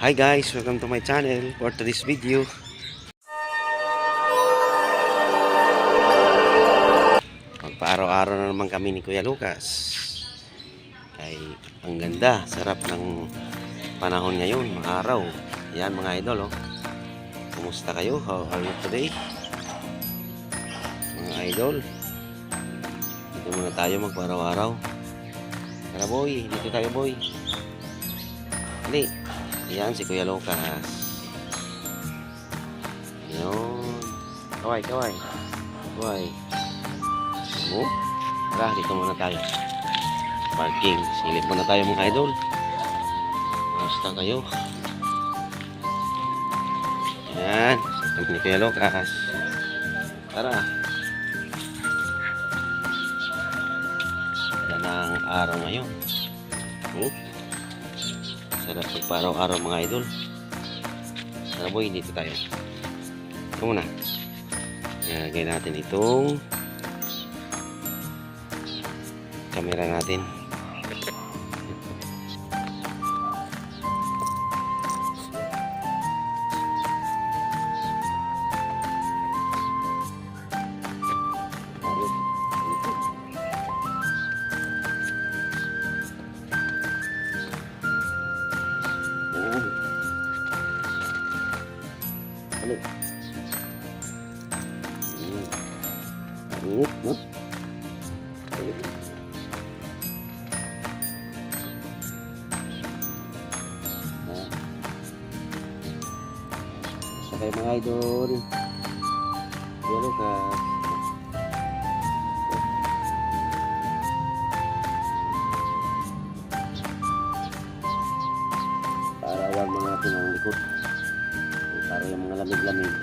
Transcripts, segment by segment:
Hi guys, welcome to my channel. For today's video, magpa-araw-araw na naman kami ni Kuya Lucas. Kay ang ganda, sarap ng panahon ngayon, mga araw. Yan mga idol, oh. Kumusta kayo? How are you today? Mga idol, dito muna tayo magpa-araw-araw. Tara boy, dito tayo boy. Dali. Yan si Kuya Lucas. Yun. Kaway. Oh, tara, dito muna tayo. Parking. Silip muna tayo mga idol. Basta kayo. Yan. Sabi ni Kuya Lucas. Tara. Yan ang araw ngayon. Oh. Sarap pagpa-araw-araw mga idol. Tara boy, dito tayo. Ito muna. Ilagay natin itong camera natin. Sakay mga idol. Kuya Lucas. Para mo natin ang likod. Para yung mga lamig-lamig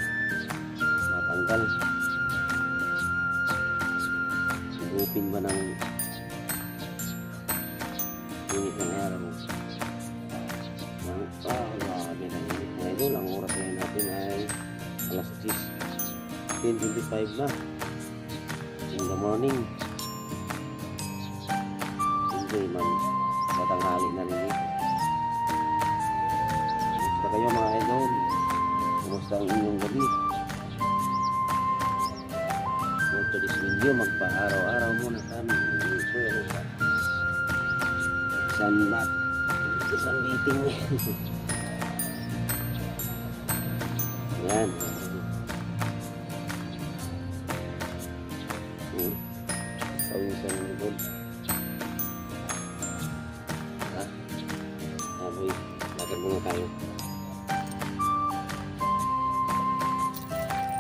matanggal. Sigupin ba ng init ng araw? Grabe na init mga idol. Ang oras ngayon natin ay alas 10:25 na in the morning. Enjoy man sa tanghali na rin ito. Kumusta kayo mga idol? Kumusta ang inyong gabi? For today's video, magpa-araw-araw muna kami. Kuya Lucas. Isang meeting eh. Yan. Kawisan ng likod. Boy, lakad muna tayo.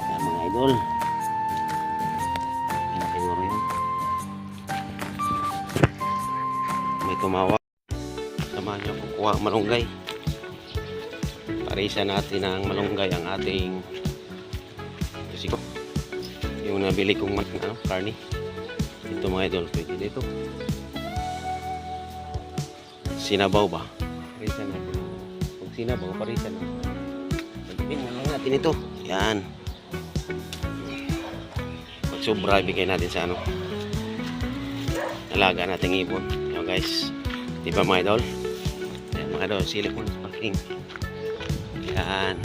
Yan mga idol. Yan siguro yun. May tumawag. Samahan niyo kukuha ang malunggay. Parisa natin ang malunggay ang ating kasi yung nabili kong karni. Ito mga idol, pwede dito. Sinabaw ba? Parisa natin. Pag sinabaw, parisa natin. Pagpin na lang natin ito. Yan. Pag sobra, ibigay natin sa alaga nating ibon. Yan guys. Diba mga idol? Yan mga idol, silip mo sa parking. Yan.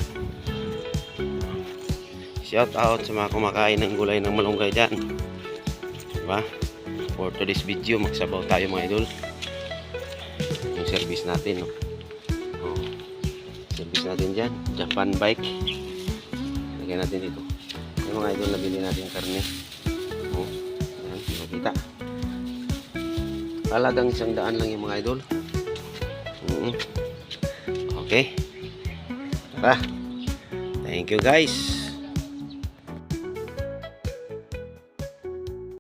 Shout out sa mga kumakain ng gulay ng malunggay dyan. Diba? For today's video, magsabaw tayo mga idol. Yung service natin, no? Oh. Service natin dyan. Japan bike. Lagyan natin dito. Yung mga idol, nabili natin karne. Oh. Yan, makita. Halagang 100 lang yung mga idol. Okay. Tara. Thank you guys.